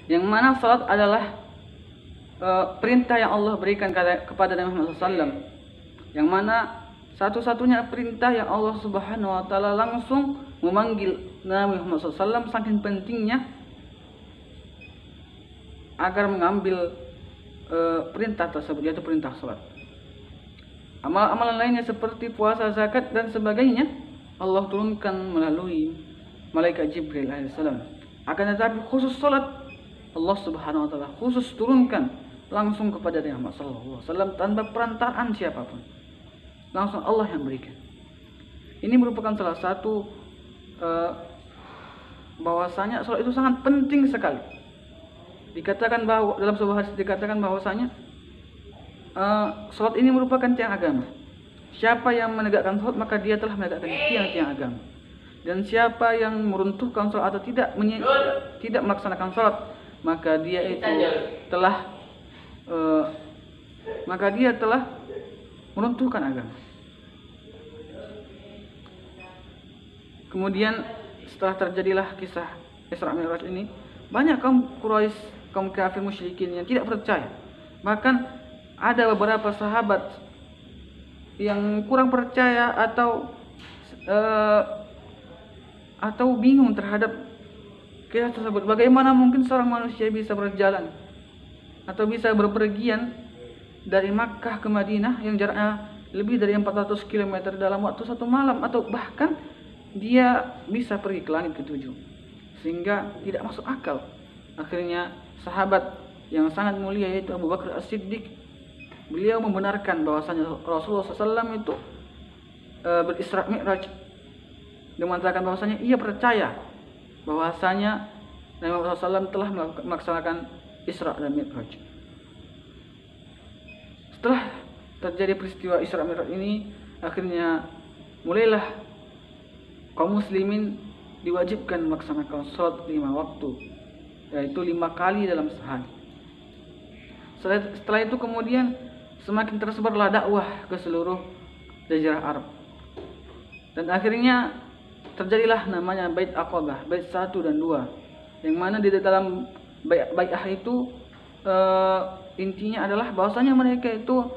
Yang mana salat adalah perintah yang Allah berikan kepada Nabi Muhammad SAW, yang mana satu-satunya perintah yang Allah Subhanahu Wa Taala langsung memanggil Nabi Muhammad SAW, saking pentingnya agar mengambil perintah tersebut, yaitu perintah salat. Amalan lainnya seperti puasa, zakat dan sebagainya Allah turunkan melalui malaikat Jibril alaihissalam. Akan tetapi khusus salat Allah Subhanahu Wa Taala khusus turunkan langsung kepada Nabi Muhammad SAW tanpa perantaraan siapapun. Langsung Allah yang berikan. Ini merupakan salah satu bahwasanya salat itu sangat penting sekali. Dikatakan bahwa dalam sebuah hadis dikatakan bahwasanya salat ini merupakan tiang agama. Siapa yang menegakkan salat maka dia telah menegakkan tiang-tiang agama. Dan siapa yang meruntuhkan salat atau tidak melaksanakan salat maka dia itu telah meruntuhkan agama. Kemudian setelah terjadilah kisah Isra Mi'raj ini, banyak kaum Quraisy, kaum kafir musyrikin yang tidak percaya. Bahkan ada beberapa sahabat yang kurang percaya atau bingung terhadap kisah tersebut. Bagaimana mungkin seorang manusia bisa berjalan atau bisa berpergian dari Makkah ke Madinah yang jaraknya lebih dari 400 km dalam waktu satu malam, atau bahkan dia bisa pergi ke langit ketujuh, sehingga tidak masuk akal. Akhirnya sahabat yang sangat mulia yaitu Abu Bakar As-Siddiq, beliau membenarkan bahwasanya Rasulullah SAW itu berisra Mi'raj. Dia mengatakan bahwasanya ia percaya bahwasanya Nabi Muhammad SAW telah melaksanakan Isra dan Mi'raj. Setelah terjadi peristiwa Isra Mi'raj ini, akhirnya mulailah kaum muslimin diwajibkan melaksanakan salat 5 waktu, yaitu 5 kali dalam sehari. Setelah itu kemudian semakin tersebarlah dakwah ke seluruh jazirah Arab. Dan akhirnya terjadilah namanya Bait Aqabah, Bait 1 dan 2, yang mana di dalam bai'ah itu intinya adalah bahwasanya mereka itu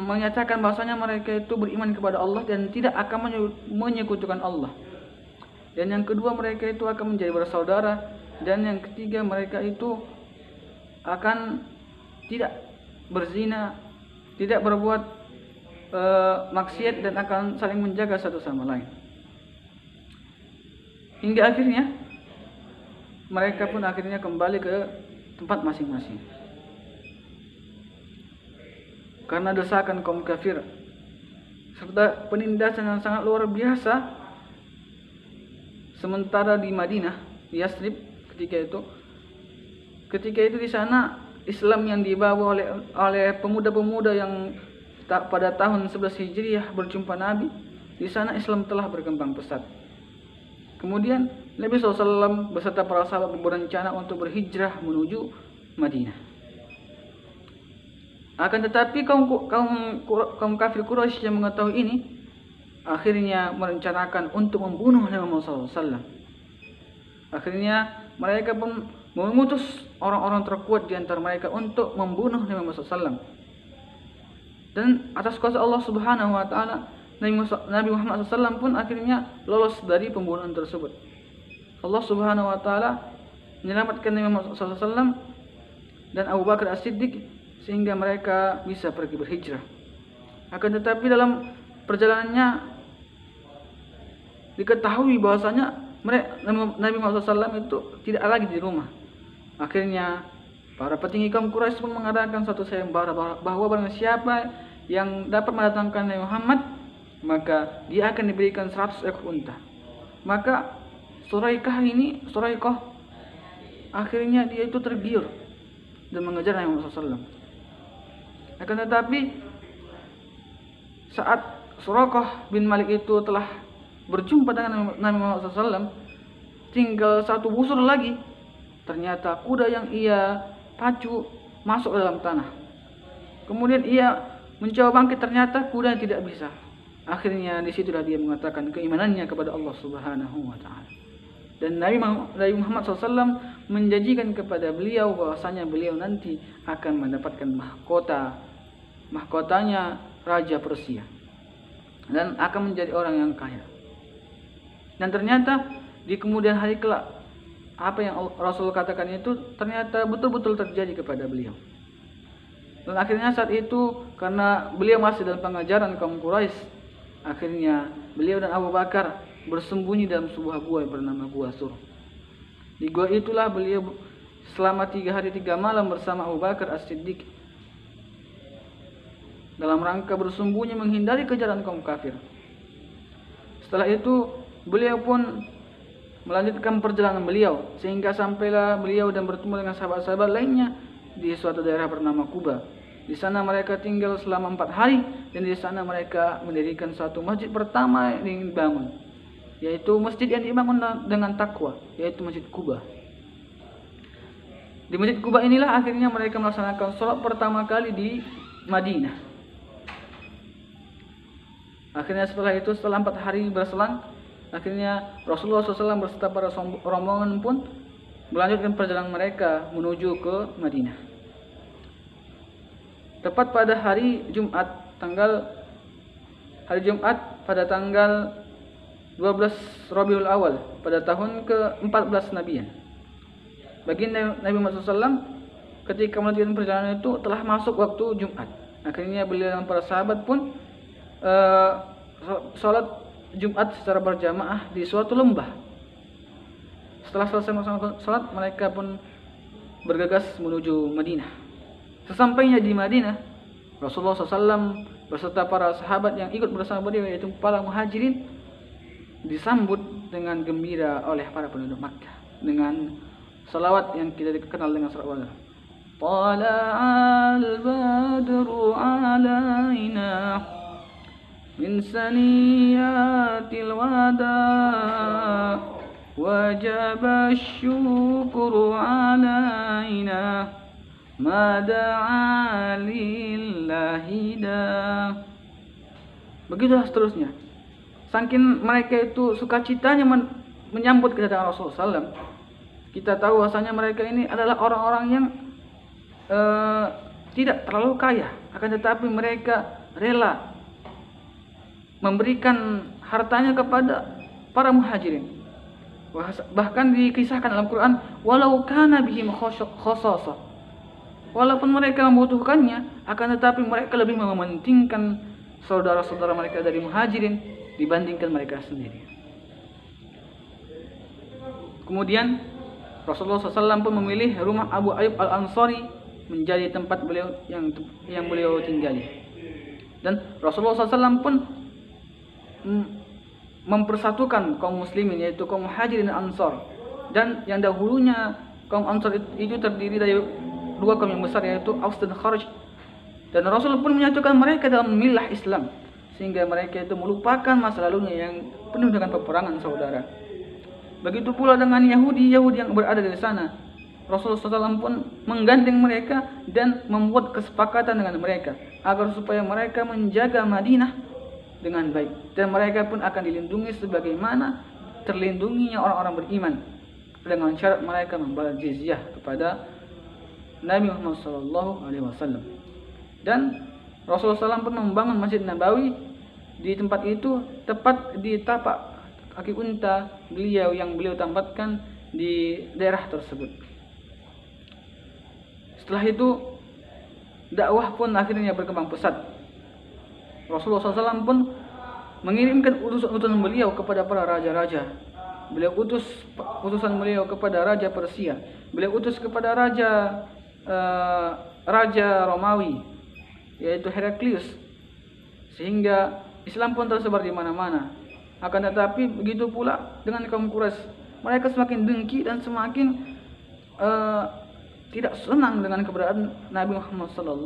menyatakan bahwasanya mereka itu beriman kepada Allah dan tidak akan menyekutukan Allah. Dan yang kedua, mereka itu akan menjadi bersaudara. Dan yang ketiga, mereka itu akan tidak berzina, tidak berbuat maksiat, dan akan saling menjaga satu sama lain. Hingga akhirnya mereka pun akhirnya kembali ke tempat masing-masing. Karena desakan kaum kafir serta penindasan yang sangat luar biasa. Sementara di Madinah, di Yathrib ketika itu di sana Islam yang dibawa oleh pemuda-pemuda yang pada tahun 11 Hijriah berjumpa Nabi, di sana Islam telah berkembang pesat. Kemudian Nabi SAW beserta para sahabat berencana untuk berhijrah menuju Madinah. Akan tetapi kaum kafir Quraisy yang mengetahui ini akhirnya merencanakan untuk membunuh Nabi Muhammad SAW. Akhirnya mereka pun mengutus orang-orang terkuat di antara mereka untuk membunuh Nabi Muhammad SAW. Dan atas kuasa Allah Subhanahu Wa Taala, Nabi Muhammad SAW pun akhirnya lolos dari pembunuhan tersebut. Allah Subhanahu Wa Taala menyelamatkan Nabi Muhammad SAW dan Abu Bakar As-Siddiq sehingga mereka bisa pergi berhijrah. Akan tetapi dalam perjalanannya diketahui bahwasanya Nabi Muhammad SAW itu tidak lagi di rumah. Akhirnya para petinggi kaum Quraisy pun mengadakan satu sayembara bahwa barang siapa yang dapat mendatangkan Nabi Muhammad, maka dia akan diberikan 100 ekor unta. Maka Suraikah akhirnya dia itu tergiur dan mengejar Nabi Muhammad SAW. Akan tetapi saat Suraqah bin Malik itu telah berjumpa dengan Nabi Muhammad SAW, tinggal satu busur lagi, ternyata kuda yang ia pacu masuk ke dalam tanah. Kemudian ia mencoba bangkit, ternyata kuda yang tidak bisa. Akhirnya disitulah dia mengatakan keimanannya kepada Allah Subhanahu Wa Taala. Dan Nabi Muhammad SAW menjanjikan kepada beliau bahwasanya beliau nanti akan mendapatkan mahkotanya Raja Persia, dan akan menjadi orang yang kaya. Dan ternyata di kemudian hari kelak, apa yang Rasul katakan itu ternyata betul-betul terjadi kepada beliau. Dan akhirnya saat itu, karena beliau masih dalam pengajaran kaum Quraisy, akhirnya beliau dan Abu Bakar bersembunyi dalam sebuah gua yang bernama Gua Sur. Di gua itulah beliau selama 3 hari 3 malam bersama Abu Bakar As-Siddiq, dalam rangka bersembunyi menghindari kejaran kaum kafir. Setelah itu beliau pun melanjutkan perjalanan beliau, sehingga sampailah beliau dan bertemu dengan sahabat-sahabat lainnya di suatu daerah bernama Kuba. Di sana mereka tinggal selama 4 hari, dan di sana mereka mendirikan suatu masjid pertama yang dibangun, yaitu masjid yang dibangun dengan takwa, yaitu Masjid Kuba. Di Masjid Kuba inilah akhirnya mereka melaksanakan sholat pertama kali di Madinah. Akhirnya setelah 4 hari berselang, akhirnya Rasulullah SAW beserta para rombongan pun melanjutkan perjalanan mereka menuju ke Madinah. Tepat pada hari Jumat pada tanggal 12 Rabiul Awal pada tahun ke-14 Nabiyan. Baginda Nabi Muhammad SAW ketika melanjutkan perjalanan itu telah masuk waktu Jumat. Akhirnya beliau dan para sahabat pun sholat Jumat secara berjamaah di suatu lembah. Setelah selesai melaksanakan sholat, mereka pun bergegas menuju Madinah. Sesampainya di Madinah, Rasulullah SAW beserta para sahabat yang ikut bersama beliau, yaitu para muhajirin, disambut dengan gembira oleh para penduduk Makkah dengan salawat yang kita kenal dengan salawat. Tala'al badru alaina min saniyatil wada wajaba syukru alaina ma da'a lillahi da. Begitulah seterusnya. Saking mereka itu sukacitanya menyambut kedatangan Rasulullah SAW, kita tahu bahasanya mereka ini adalah orang-orang yang tidak terlalu kaya, akan tetapi mereka rela memberikan hartanya kepada para muhajirin. Bahkan dikisahkan dalam Quran, walau kana bihim khasasah, walaupun mereka membutuhkannya, akan tetapi mereka lebih mementingkan saudara-saudara mereka dari muhajirin dibandingkan mereka sendiri. Kemudian Rasulullah SAW pun memilih rumah Abu Ayyub Al-Ansari menjadi tempat beliau yang beliau tinggali. Dan Rasulullah SAW pun mempersatukan kaum muslimin, yaitu kaum muhajirin dan ansar. Dan yang dahulunya kaum ansar itu terdiri dari 2 kaum yang besar, yaitu Aus dan Kharaj. Dan Rasul pun menyatukan mereka dalam milah Islam, sehingga mereka itu melupakan masa lalunya yang penuh dengan peperangan saudara. Begitu pula dengan Yahudi yang berada di sana. Rasulullah SAW pun menggandeng mereka dan membuat kesepakatan dengan mereka agar supaya mereka menjaga Madinah dengan baik, dan mereka pun akan dilindungi sebagaimana terlindunginya orang-orang beriman, dengan syarat mereka membayar jizyah kepada Nabi Muhammad SAW. Dan Rasulullah SAW pun membangun Masjid Nabawi di tempat itu, tepat di tapak kaki unta beliau yang beliau tempatkan di daerah tersebut. Setelah itu dakwah pun akhirnya berkembang pesat. Rasulullah SAW pun mengirimkan utusan beliau kepada para raja-raja. Beliau utus utusan beliau kepada Raja Persia. Beliau utus kepada Raja Romawi, yaitu Heraklius, sehingga Islam pun tersebar di mana-mana. Akan tetapi begitu pula dengan kaum Quraisy, mereka semakin dengki dan semakin tidak senang dengan keberadaan Nabi Muhammad SAW.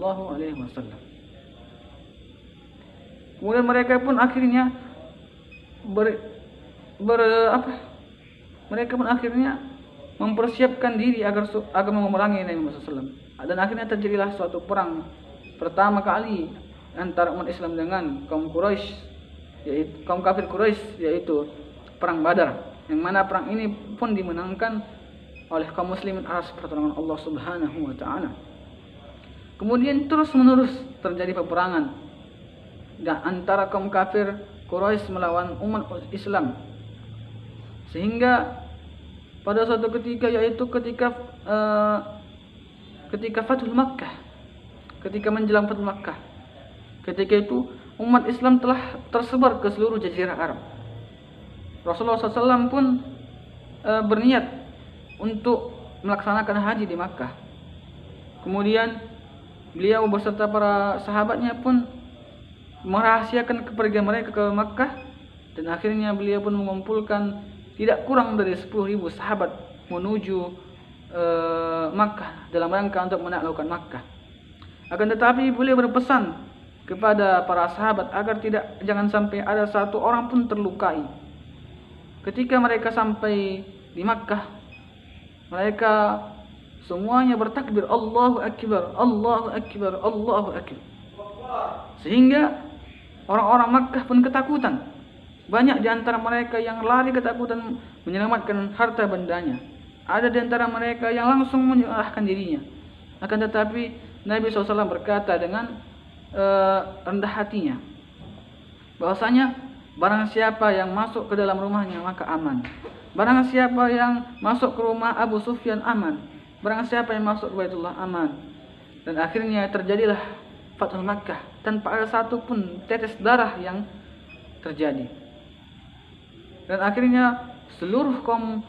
Kemudian mereka pun akhirnya mempersiapkan diri agar memerangi Nabi Muhammad SAW. Dan akhirnya terjadilah suatu perang pertama kali antara umat Islam dengan kaum Quraisy, yaitu kaum kafir Quraisy, yaitu perang Badar yang mana perang ini pun dimenangkan oleh kaum muslimin atas pertolongan Allah Subhanahu wa taala. Kemudian terus-menerus terjadi peperangan antara kaum kafir Quraisy melawan umat Islam, sehingga pada suatu ketika, yaitu ketika Fathul Makkah, ketika menjelang Fathul Makkah, ketika itu umat Islam telah tersebar ke seluruh jazirah Arab. Rasulullah SAW pun berniat untuk melaksanakan haji di Makkah. Kemudian beliau beserta para sahabatnya pun merahasiakan kepergian mereka ke Makkah, dan akhirnya beliau pun mengumpulkan tidak kurang dari 10.000 sahabat menuju Makkah dalam rangka untuk menaklukkan Makkah. Akan tetapi beliau berpesan kepada para sahabat agar jangan sampai ada satu orang pun terlukai. Ketika mereka sampai di Makkah, mereka semuanya bertakbir, Allahu Akbar, Allahu Akbar, Allahu Akbar. Sehingga orang-orang Makkah pun ketakutan. Banyak di antara mereka yang lari ketakutan menyelamatkan harta bendanya. Ada di antara mereka yang langsung menyerahkan dirinya. Akan tetapi Nabi SAW berkata dengan rendah hatinya, bahwasanya barang siapa yang masuk ke dalam rumahnya maka aman. Barang siapa yang masuk ke rumah Abu Sufyan aman. Barang siapa yang masuk ke Baitullah aman. Dan akhirnya terjadilah Fathul Makkah tanpa ada satu pun tetes darah yang terjadi. Dan akhirnya seluruh kaum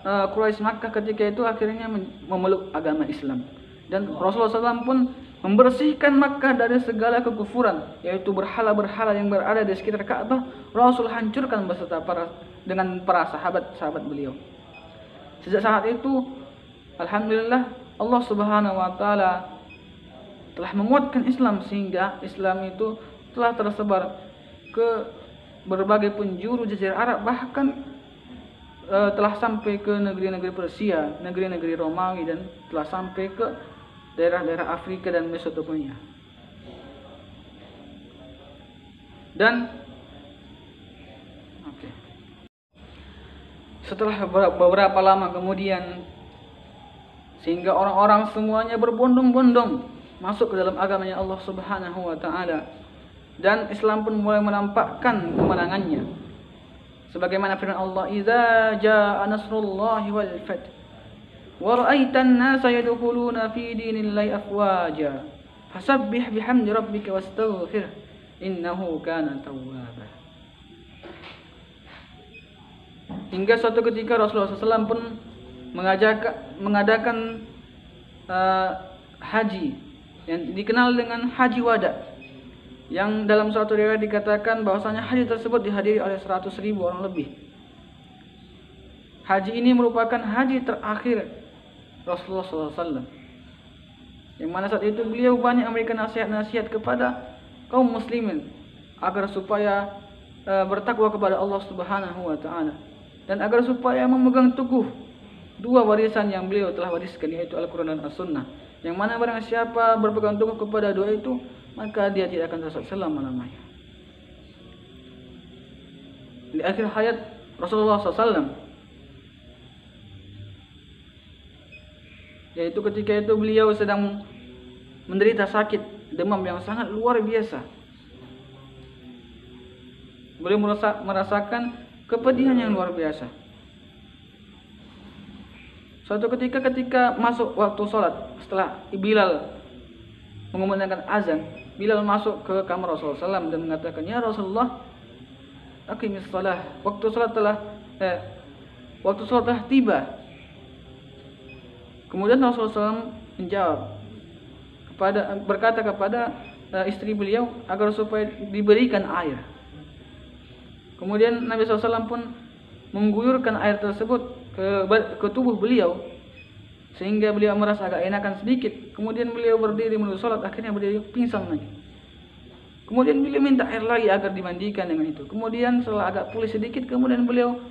Quraisy Makkah ketika itu akhirnya memeluk agama Islam. Dan Rasulullah SAW pun membersihkan Makkah dari segala kekufuran, yaitu berhala-berhala yang berada di sekitar Ka'bah. Rasul hancurkan beserta dengan para sahabat-sahabat beliau. Sejak saat itu, alhamdulillah, Allah Subhanahu wa taala telah menguatkan Islam sehingga Islam itu telah tersebar ke berbagai penjuru jazirah Arab, bahkan telah sampai ke negeri-negeri Persia, negeri-negeri Romawi, dan telah sampai ke daerah-daerah Afrika dan Mesopotamia. Dan setelah beberapa lama kemudian, sehingga orang-orang semuanya berbondong-bondong masuk ke dalam agamanya Allah Subhanahu wa taala, dan Islam pun mulai menampakkan kemenangannya. Sebagaimana firman Allah, "Idza jaa nasrullahi wal fath wa ra'aitan nasa yadkhuluna fi dinillahi afwaja fasabbih bihamdi rabbika wastaghfir innahu kana tawwaba." Hingga suatu ketika Rasulullah SAW pun mengadakan haji yang dikenal dengan Haji Wada, yang dalam suatu riwayat dikatakan bahwasanya haji tersebut dihadiri oleh 100.000 orang lebih. Haji ini merupakan haji terakhir Rasulullah SAW, yang mana saat itu beliau banyak memberikan nasihat-nasihat kepada kaum muslimin agar supaya bertakwa kepada Allah Subhanahu wa taala, dan agar supaya memegang teguh dua warisan yang beliau telah wariskan, yaitu Al-Quran dan As-Sunnah, yang mana barang siapa berpegang teguh kepada dua itu, maka dia tidak akan tersesat selama-lamanya. Di akhir hayat Rasulullah SAW, yaitu ketika itu beliau sedang menderita sakit demam yang sangat luar biasa. Beliau merasakan kepedihan yang luar biasa. Suatu ketika masuk waktu sholat, setelah Bilal mengumandangkan azan, Bilal masuk ke kamar Rasulullah SAW dan mengatakan, "Ya Rasulullah, aqimis shalah, waktu sholat telah tiba." Kemudian Rasulullah SAW menjawab berkata kepada istri beliau agar supaya diberikan air. Kemudian Nabi SAW pun mengguyurkan air tersebut ke tubuh beliau, sehingga beliau merasa agak enakan sedikit. Kemudian beliau berdiri menuju sholat, akhirnya beliau pingsan lagi. Kemudian beliau minta air lagi agar dimandikan dengan itu. Kemudian setelah agak pulih sedikit, kemudian beliau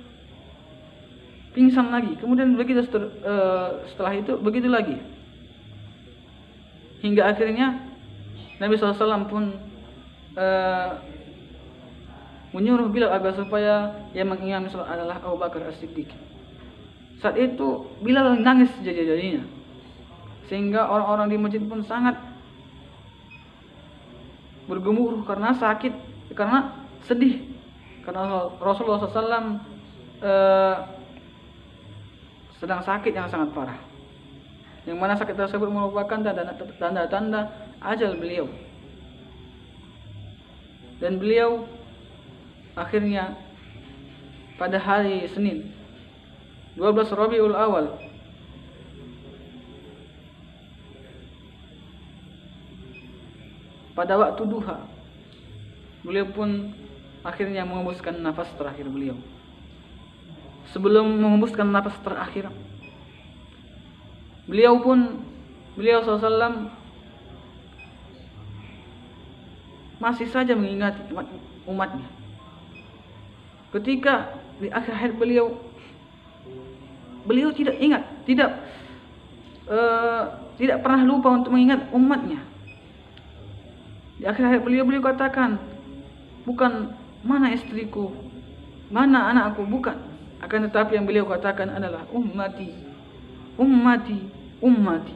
pingsan lagi. Kemudian begitu setelah itu begitu lagi, hingga akhirnya Nabi SAW pun menyuruh Bilal agar supaya yang mengimami salat adalah Abu Bakar As-Siddiq. Saat itu Bilal nangis jadi-jadinya, sehingga orang-orang di masjid pun sangat bergemuruh karena sakit, karena sedih, karena Rasulullah SAW sedang sakit yang sangat parah, yang mana sakit tersebut merupakan tanda-tanda ajal beliau. Dan beliau akhirnya pada hari Senin 12 Rabiul Awal pada waktu duha, beliau pun akhirnya mengembuskan nafas terakhir beliau. Sebelum mengembuskan nafas terakhir, beliau SAW masih saja mengingati umatnya. Ketika di akhir hayat beliau tidak ingat, tidak pernah lupa untuk mengingat umatnya. Di akhir hayat beliau katakan, bukan mana istriku, mana anakku, bukan. Akan tetapi yang beliau katakan adalah ummati, ummati, ummati.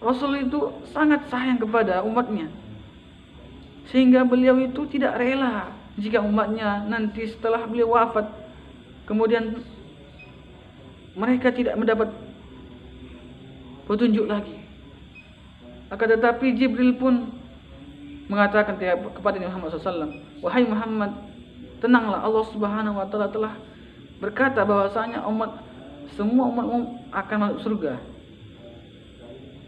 Rasul itu sangat sayang kepada umatnya, sehingga beliau itu tidak rela jika umatnya nanti setelah beliau wafat, kemudian mereka tidak mendapat petunjuk lagi. Akan tetapi Jibril pun mengatakan kepada Nabi Muhammad SAW, wahai Muhammad, tenanglah, Allah Subhanahu wa Ta'ala telah berkata bahwasanya semua umatmu akan masuk surga.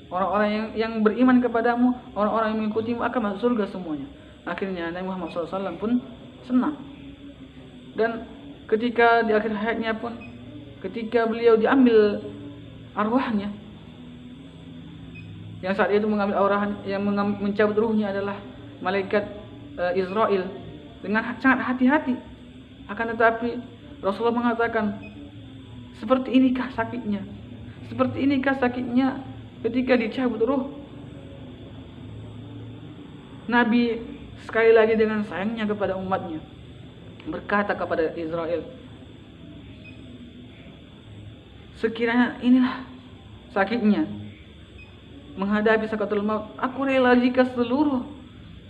Orang-orang yang beriman kepadamu, orang-orang yang mengikutimu akan masuk surga semuanya. Akhirnya Nabi Muhammad SAW pun senang. Dan ketika di akhir hayatnya pun, ketika beliau diambil arwahnya, yang saat itu mengambil arwah, yang mencabut ruhnya adalah malaikat Israel, dengan sangat hati-hati. Akan tetapi Rasulullah mengatakan, seperti inikah sakitnya, seperti inikah sakitnya ketika dicabut ruh. Nabi sekali lagi dengan sayangnya kepada umatnya berkata kepada Israel, sekiranya inilah sakitnya menghadapi sakaratul maut, aku rela jika seluruh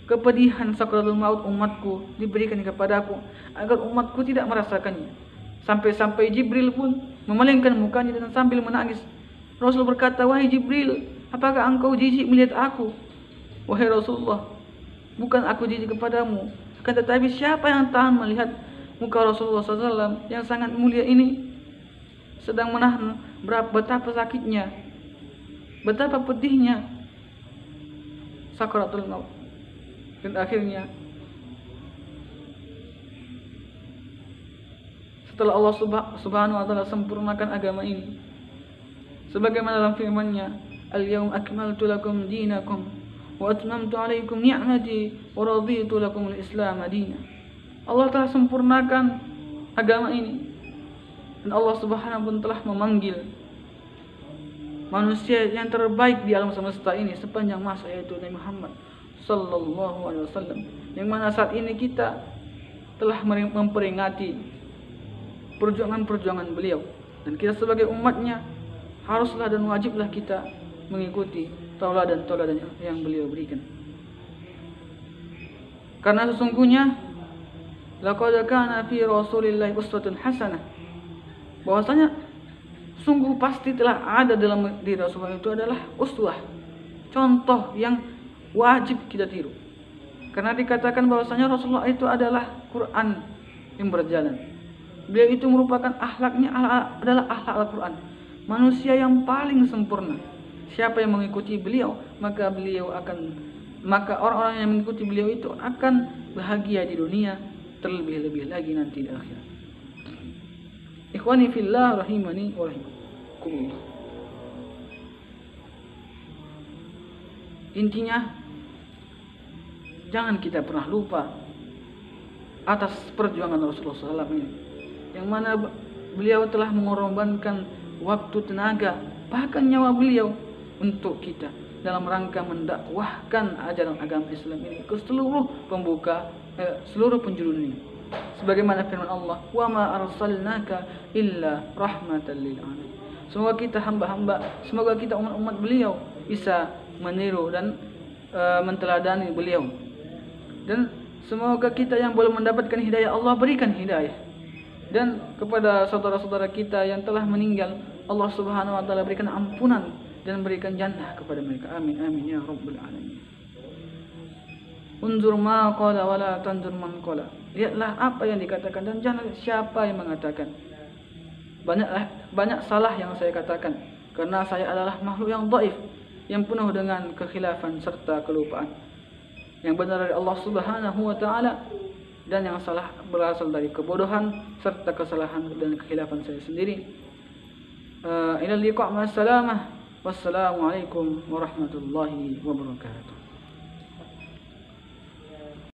kepedihan sakaratul maut umatku diberikan kepadaku, agar umatku tidak merasakannya. Sampai-sampai Jibril pun memalingkan mukanya dan sambil menangis. Rasul berkata, wahai Jibril, apakah engkau jijik melihat aku? Wahai Rasulullah, bukan aku jijik kepadamu, akan tetapi siapa yang tahan melihat muka Rasulullah SAW yang sangat mulia ini sedang menahan betapa sakitnya, betapa pedihnya sakaratul maut. Dan akhirnya setelah Allah Subhanahu wa Ta'ala sempurnakan agama ini, sebagaimana dalam firman-Nya, al-yawma akmaltu lakum dinakum wa atmamtu 'alaikum ni'mati wa raditu lakum al-islam dinan. Allah telah sempurnakan agama ini, dan Allah Subhanahu wa Ta'ala telah memanggil manusia yang terbaik di alam semesta ini sepanjang masa, yaitu Nabi Muhammad sallallahu alaihi wasallam, yang mana saat ini kita telah memperingati perjuangan-perjuangan beliau, dan kita sebagai umatnya haruslah dan wajiblah kita mengikuti tauladan-tauladan yang beliau berikan. Karena sesungguhnya laqad kana fi Rasulillahi uswatun hasanah, bahwasanya sungguh pasti telah ada dalam diri Rasulullah itu adalah uswah, contoh yang wajib kita tiru. Karena dikatakan bahwasanya Rasulullah itu adalah Quran yang berjalan. Beliau itu merupakan akhlaknya adalah akhlak Al-Quran, manusia yang paling sempurna. Siapa yang mengikuti beliau, maka orang-orang yang mengikuti beliau itu akan bahagia di dunia, terlebih-lebih lagi nanti di akhirat. Ikhwani fillah rahimani wa rahimakumullah. Intinya, jangan kita pernah lupa atas perjuangan Rasulullah SAW ini, yang mana beliau telah mengorbankan waktu, tenaga, bahkan nyawa beliau untuk kita dalam rangka mendakwahkan ajaran agama Islam ini ke seluruh seluruh penjuru dunia. Sebagaimana firman Allah, "Wa ma arsalnaka illa rahmatan lil alamin." Semoga kita hamba-hamba, semoga kita umat-umat beliau bisa meniru dan menteladani beliau. Dan semoga kita yang belum mendapatkan hidayah, Allah berikan hidayah. Dan kepada saudara-saudara kita yang telah meninggal, Allah Subhanahu wa taala berikan ampunan dan berikan jannah kepada mereka. Amin amin ya rabbal alamin. Unzur ma qala wa la tanzur man qala. Lihatlah apa yang dikatakan dan jangan siapa yang mengatakan. Banyak salah yang saya katakan karena saya adalah makhluk yang dhaif, yang penuh dengan kekhilafan serta kelupaan. Yang benar dari Allah Subhanahu wa taala dan yang salah berasal dari kebodohan serta kesalahan dan kekhilafan saya sendiri. Ila liqa' ma'as salamah. Wassalamualaikum warahmatullahi wabarakatuh.